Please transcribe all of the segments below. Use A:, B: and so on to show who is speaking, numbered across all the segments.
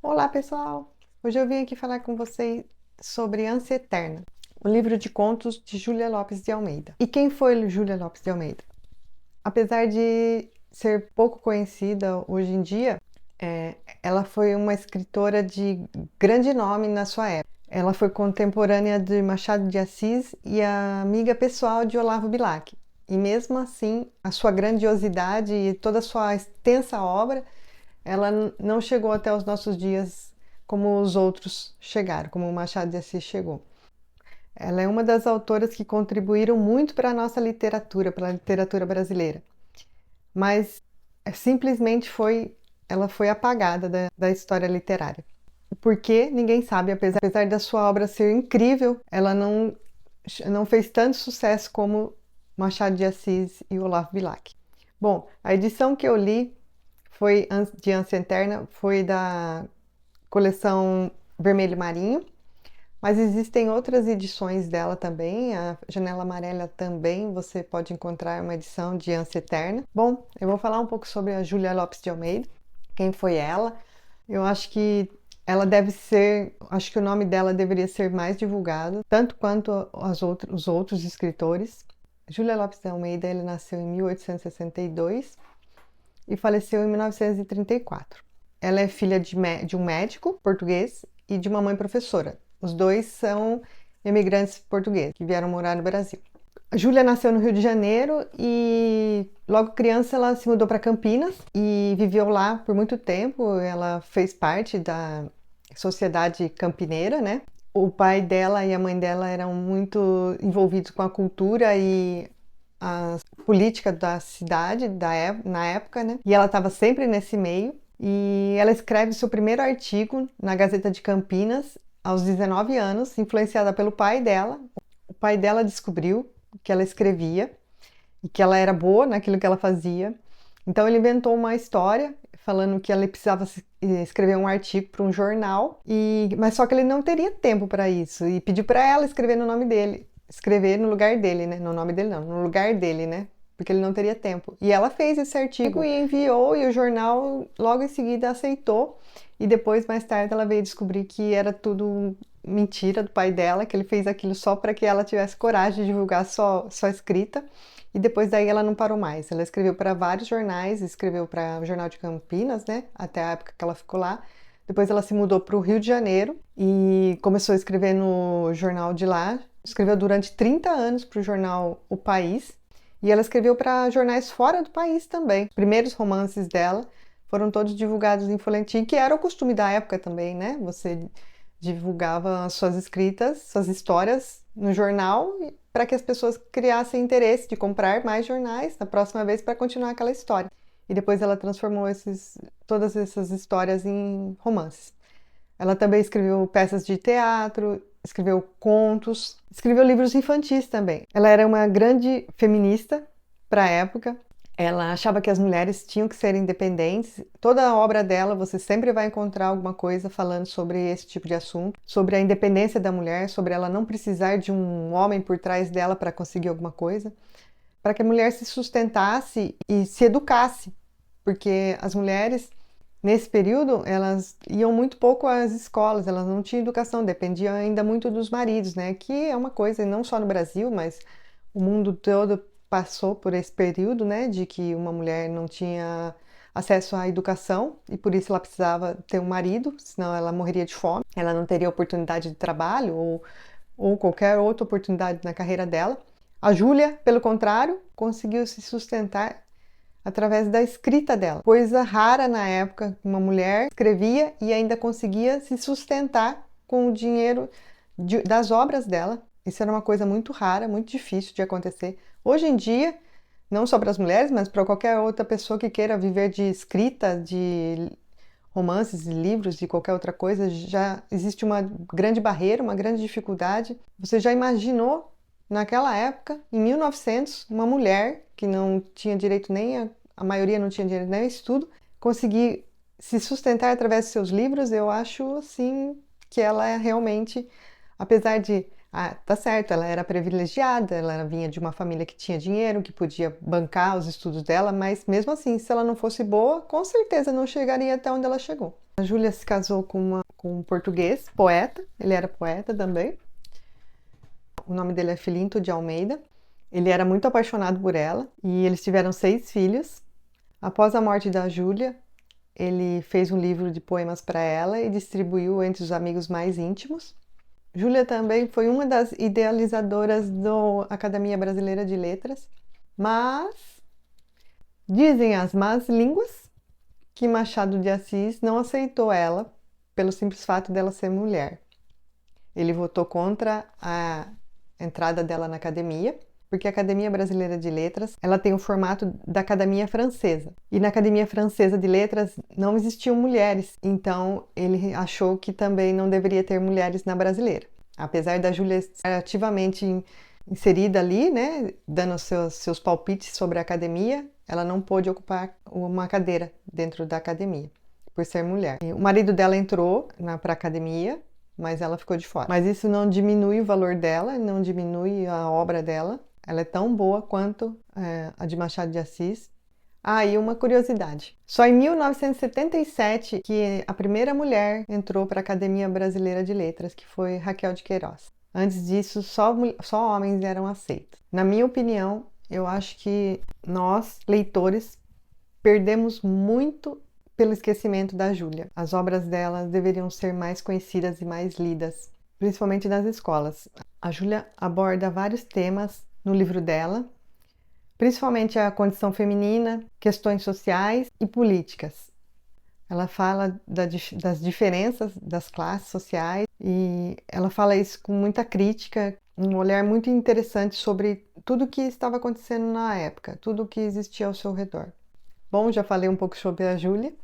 A: Olá, pessoal! Hoje eu vim aqui falar com vocês sobre Ânsia Eterna, o livro de contos de Júlia Lopes de Almeida. E quem foi Júlia Lopes de Almeida? Apesar de ser pouco conhecida hoje em dia, ela foi uma escritora de grande nome na sua época. Ela foi contemporânea de Machado de Assis e a amiga pessoal de Olavo Bilac. E mesmo assim, a sua grandiosidade e toda a sua extensa obra, ela não chegou até os nossos dias como os outros chegaram, como o Machado de Assis chegou. Ela é uma das autoras que contribuíram muito para a nossa literatura, para a literatura brasileira, mas simplesmente ela foi apagada da história literária. Por quê? Ninguém sabe, apesar da sua obra ser incrível, ela não fez tanto sucesso como Machado de Assis e Olavo Bilac. Bom, a edição que eu li foi de Ânsia Eterna, foi da coleção Vermelho Marinho, mas existem outras edições dela também, a Janela Amarela também, você pode encontrar uma edição de Ânsia Eterna. Bom, eu vou falar um pouco sobre a Júlia Lopes de Almeida, quem foi ela. Eu acho que ela deve ser, acho que o nome dela deveria ser mais divulgado, tanto quanto os outros escritores. Júlia Lopes de Almeida, ele nasceu em 1862 e faleceu em 1934. Ela é filha de um médico português e de uma mãe professora. Os dois são imigrantes portugueses que vieram morar no Brasil. A Júlia nasceu no Rio de Janeiro e logo criança ela se mudou para Campinas e viveu lá por muito tempo. Ela fez parte da sociedade campineira, né? O pai dela e a mãe dela eram muito envolvidos com a cultura e a política da cidade na época, né? E ela estava sempre nesse meio. E ela escreve seu primeiro artigo na Gazeta de Campinas aos 19 anos, influenciada pelo pai dela. O pai dela descobriu que ela escrevia e que ela era boa naquilo que ela fazia. Então ele inventou uma história falando que ela precisava escrever um artigo para um jornal, mas só que ele não teria tempo para isso e pediu para ela escrever no nome dele, escrever no lugar dele, né? No nome dele não, no lugar dele, né? Porque ele não teria tempo. E ela fez esse artigo e enviou, e o jornal logo em seguida aceitou. E depois, mais tarde, ela veio descobrir que era tudo mentira do pai dela, que ele fez aquilo só para que ela tivesse coragem de divulgar sua escrita. E depois daí ela não parou mais. Ela escreveu para vários jornais, escreveu para o Jornal de Campinas, né? Até a época que ela ficou lá. Depois ela se mudou para o Rio de Janeiro e começou a escrever no jornal de lá. Escreveu durante 30 anos para o jornal O País. E ela escreveu para jornais fora do país também. Os primeiros romances dela foram todos divulgados em folhetim, que era o costume da época também, né? Você divulgava suas escritas, suas histórias no jornal para que as pessoas criassem interesse de comprar mais jornais na próxima vez para continuar aquela história. E depois ela transformou todas essas histórias em romances. Ela também escreveu peças de teatro, escreveu contos, escreveu livros infantis também. Ela era uma grande feminista para a época. Ela achava que as mulheres tinham que ser independentes. Toda a obra dela você sempre vai encontrar alguma coisa falando sobre esse tipo de assunto, sobre a independência da mulher, sobre ela não precisar de um homem por trás dela para conseguir alguma coisa, para que a mulher se sustentasse e se educasse, porque as mulheres nesse período, elas iam muito pouco às escolas, elas não tinham educação, dependiam ainda muito dos maridos, né? Que é uma coisa, não só no Brasil, mas o mundo todo passou por esse período, né? De que uma mulher não tinha acesso à educação e por isso ela precisava ter um marido, senão ela morreria de fome, ela não teria oportunidade de trabalho ou qualquer outra oportunidade na carreira dela. A Júlia, pelo contrário, conseguiu se sustentar através da escrita dela. Coisa rara na época, uma mulher escrevia e ainda conseguia se sustentar com o dinheiro das obras dela. Isso era uma coisa muito rara, muito difícil de acontecer. Hoje em dia, não só para as mulheres, mas para qualquer outra pessoa que queira viver de escrita, de romances, de livros, de qualquer outra coisa, já existe uma grande barreira, uma grande dificuldade. Você já imaginou naquela época, em 1900, uma mulher que não tinha direito a maioria não tinha direito nem a estudo, conseguir se sustentar através de seus livros? Eu acho, assim, que ela é realmente, apesar de Ah, tá certo, ela era privilegiada, ela vinha de uma família que tinha dinheiro, que podia bancar os estudos dela, mas mesmo assim, se ela não fosse boa, com certeza não chegaria até onde ela chegou. A Júlia se casou com um português, poeta, ele era poeta também. O nome dele é Filinto de Almeida. Ele era muito apaixonado por ela e eles tiveram 6 filhos. Após a morte da Júlia, ele fez um livro de poemas para ela e distribuiu entre os amigos mais íntimos. Júlia também foi uma das idealizadoras da Academia Brasileira de Letras, mas dizem as más línguas que Machado de Assis não aceitou ela pelo simples fato dela ser mulher. Ele votou contra a entrada dela na academia, porque a Academia Brasileira de Letras, ela tem o formato da Academia Francesa. E na Academia Francesa de Letras não existiam mulheres, então ele achou que também não deveria ter mulheres na brasileira. Apesar da Júlia estar ativamente inserida ali, né, dando seus palpites sobre a academia, ela não pôde ocupar uma cadeira dentro da academia, por ser mulher. E o marido dela entrou para a academia, mas ela ficou de fora. Mas isso não diminui o valor dela, não diminui a obra dela. Ela é tão boa quanto a de Machado de Assis. Ah, e uma curiosidade. Só em 1977 que a primeira mulher entrou para a Academia Brasileira de Letras, que foi Raquel de Queiroz. Antes disso, só homens eram aceitos. Na minha opinião, eu acho que nós, leitores, perdemos muito pelo esquecimento da Júlia. As obras dela deveriam ser mais conhecidas e mais lidas, principalmente nas escolas. A Júlia aborda vários temas no livro dela, principalmente a condição feminina, questões sociais e políticas. Ela fala das diferenças das classes sociais e ela fala isso com muita crítica, um olhar muito interessante sobre tudo o que estava acontecendo na época, tudo o que existia ao seu redor. Bom, já falei um pouco sobre a Júlia.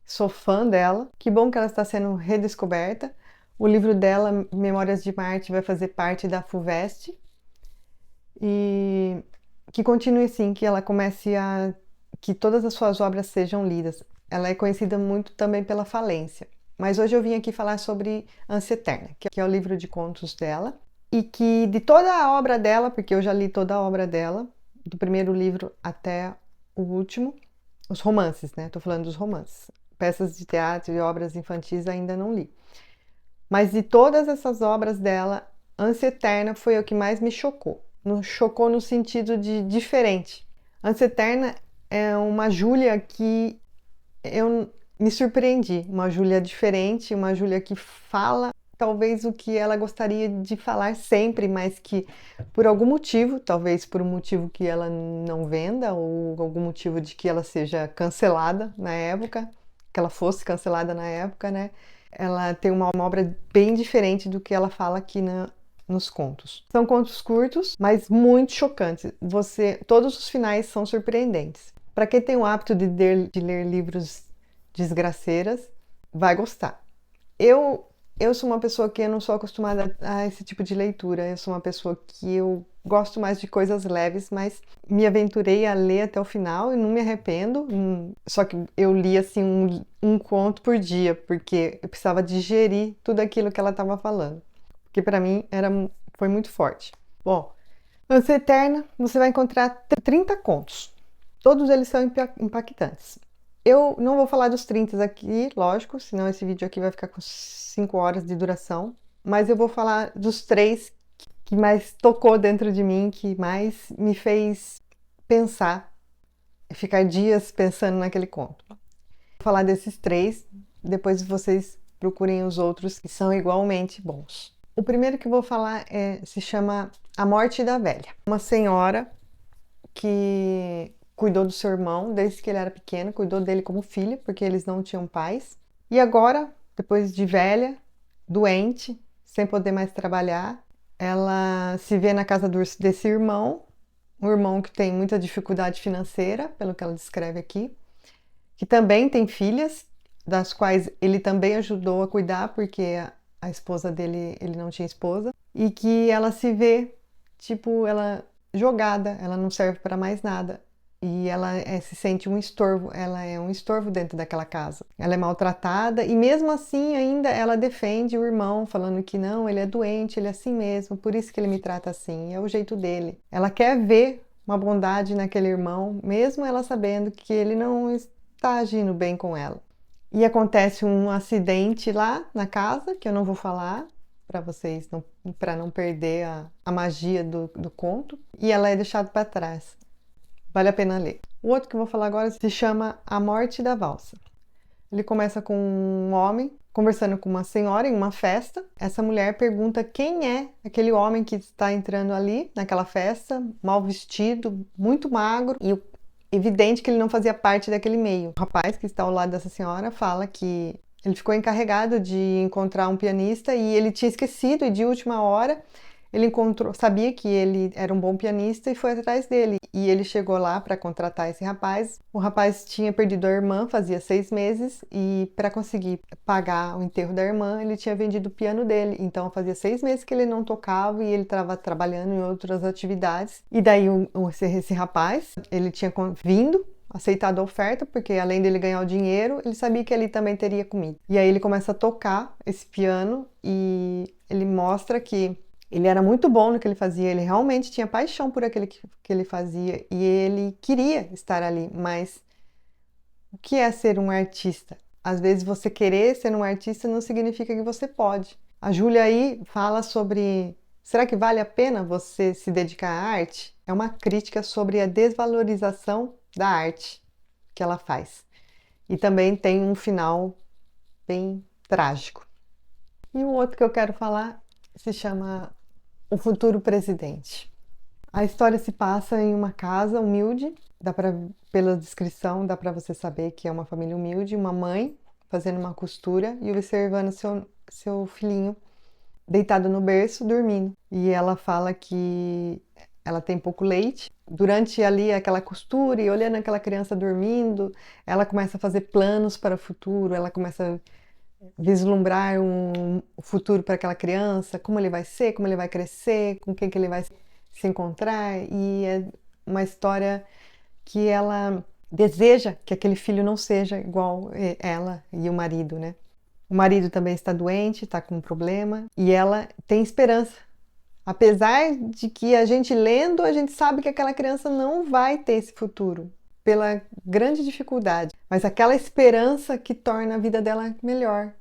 A: Sou fã dela, que bom que ela está sendo redescoberta. O livro dela, Memórias de Marte, vai fazer parte da FUVEST e que continue assim, que ela comece que todas as suas obras sejam lidas. Ela é conhecida muito também pela falência, mas hoje eu vim aqui falar sobre Ânsia Eterna, que é o livro de contos dela e que de toda a obra dela, porque eu já li toda a obra dela, do primeiro livro até o último, os romances, né? Tô falando dos romances. Peças de teatro e obras infantis ainda não li. Mas de todas essas obras dela, Ânsia Eterna foi o que mais me chocou. Chocou no sentido de diferente. Ânsia Eterna é uma Júlia que eu me surpreendi. Uma Júlia diferente, uma Júlia que fala talvez o que ela gostaria de falar sempre, mas que por algum motivo, talvez por um motivo que ela não venda ou algum motivo de que ela seja cancelada na época, que ela fosse cancelada na época, né? Ela tem uma obra bem diferente do que ela fala aqui nos contos. São contos curtos, mas muito chocantes. Todos os finais são surpreendentes. Para quem tem o hábito de ler livros desgraceiras, vai gostar. Eu sou uma pessoa que eu não sou acostumada a esse tipo de leitura. Eu sou uma pessoa que eu gosto mais de coisas leves, mas me aventurei a ler até o final e não me arrependo. Só que eu li assim um conto por dia, porque eu precisava digerir tudo aquilo que ela estava falando. Porque para mim foi muito forte. Bom, Ânsia Eterna, você vai encontrar 30 contos. Todos eles são impactantes. Eu não vou falar dos 30 aqui, lógico, senão esse vídeo aqui vai ficar com 5 horas de duração. Mas eu vou falar dos 3 que mais tocou dentro de mim, que mais me fez pensar, ficar dias pensando naquele conto. Vou falar desses 3, depois vocês procurem os outros que são igualmente bons. O primeiro que eu vou falar se chama A Morte da Velha. Uma senhora que cuidou do seu irmão desde que ele era pequeno, cuidou dele como filho, porque eles não tinham pais. E agora, depois de velha, doente, sem poder mais trabalhar, ela se vê na casa desse irmão, um irmão que tem muita dificuldade financeira, pelo que ela descreve aqui, que também tem filhas, das quais ele também ajudou a cuidar, porque a esposa dele, ele não tinha esposa, e que ela se vê, tipo, ela jogada, ela não serve para mais nada. e ela se sente um estorvo, ela é um estorvo dentro daquela casa. Ela é maltratada e mesmo assim ainda ela defende o irmão, falando que não, ele é doente, ele é assim mesmo, por isso que ele me trata assim, é o jeito dele. Ela quer ver uma bondade naquele irmão, mesmo ela sabendo que ele não está agindo bem com ela. E acontece um acidente lá na casa, que eu não vou falar para vocês, para não perder a magia do conto, e ela é deixada para trás. Vale a pena ler. O outro que eu vou falar agora se chama A Morte da Valsa. Ele começa com um homem conversando com uma senhora em uma festa. Essa mulher pergunta quem é aquele homem que está entrando ali naquela festa, mal vestido, muito magro e evidente que ele não fazia parte daquele meio. O rapaz que está ao lado dessa senhora fala que ele ficou encarregado de encontrar um pianista e ele tinha esquecido e de última hora ele encontrou, sabia que ele era um bom pianista e foi atrás dele. E ele chegou lá para contratar esse rapaz. O rapaz tinha perdido a irmã fazia 6 meses e para conseguir pagar o enterro da irmã, ele tinha vendido o piano dele. Então fazia 6 meses que ele não tocava e ele estava trabalhando em outras atividades. E daí esse rapaz, ele tinha vindo, aceitado a oferta, porque além dele ganhar o dinheiro, ele sabia que ele também teria comida. E aí ele começa a tocar esse piano e ele mostra que ele era muito bom no que ele fazia, ele realmente tinha paixão por aquilo que ele fazia e ele queria estar ali, mas o que é ser um artista? Às vezes você querer ser um artista não significa que você pode. A Júlia aí fala sobre, será que vale a pena você se dedicar à arte? É uma crítica sobre a desvalorização da arte que ela faz. E também tem um final bem trágico. E o outro que eu quero falar se chama O Futuro Presidente. A história se passa em uma casa humilde, pela descrição dá para você saber que é uma família humilde, uma mãe fazendo uma costura e observando seu filhinho deitado no berço, dormindo. E ela fala que ela tem pouco leite. Durante ali aquela costura e olhando aquela criança dormindo, ela começa a fazer planos para o futuro, ela começa vislumbrar um futuro para aquela criança, como ele vai ser, como ele vai crescer, com quem que ele vai se encontrar, e é uma história que ela deseja que aquele filho não seja igual ela e o marido, né? O marido também está doente, está com um problema, e ela tem esperança. Apesar de que a gente lendo, a gente sabe que aquela criança não vai ter esse futuro, pela grande dificuldade, mas aquela esperança que torna a vida dela melhor,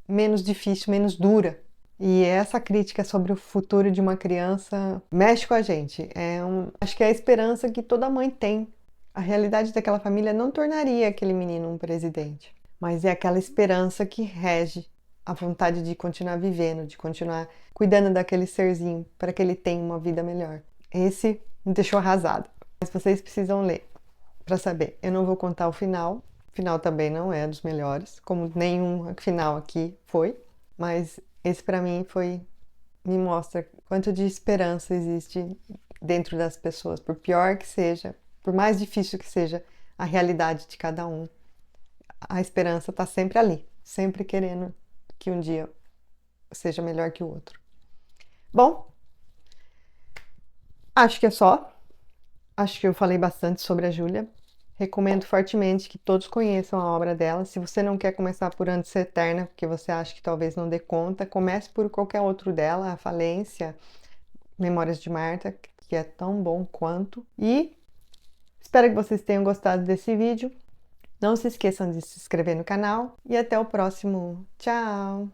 A: menos difícil, menos dura. E essa crítica sobre o futuro de uma criança mexe com a gente. Acho que é a esperança que toda mãe tem. A realidade daquela família não tornaria aquele menino um presidente, mas é aquela esperança que rege a vontade de continuar vivendo, de continuar cuidando daquele serzinho para que ele tenha uma vida melhor. Esse me deixou arrasado. Mas vocês precisam ler para saber. Eu não vou contar o final. O final também não é dos melhores, como nenhum final aqui foi, mas esse para mim me mostra quanto de esperança existe dentro das pessoas, por pior que seja, por mais difícil que seja a realidade de cada um. A esperança está sempre ali, sempre querendo que um dia seja melhor que o outro. Bom, acho que é só. Acho que eu falei bastante sobre a Júlia. Recomendo fortemente que todos conheçam a obra dela. Se você não quer começar por Antes de Ser Eterna, porque você acha que talvez não dê conta, comece por qualquer outro dela, A Falência, Memórias de Marta, que é tão bom quanto. E espero que vocês tenham gostado desse vídeo. Não se esqueçam de se inscrever no canal e até o próximo. Tchau!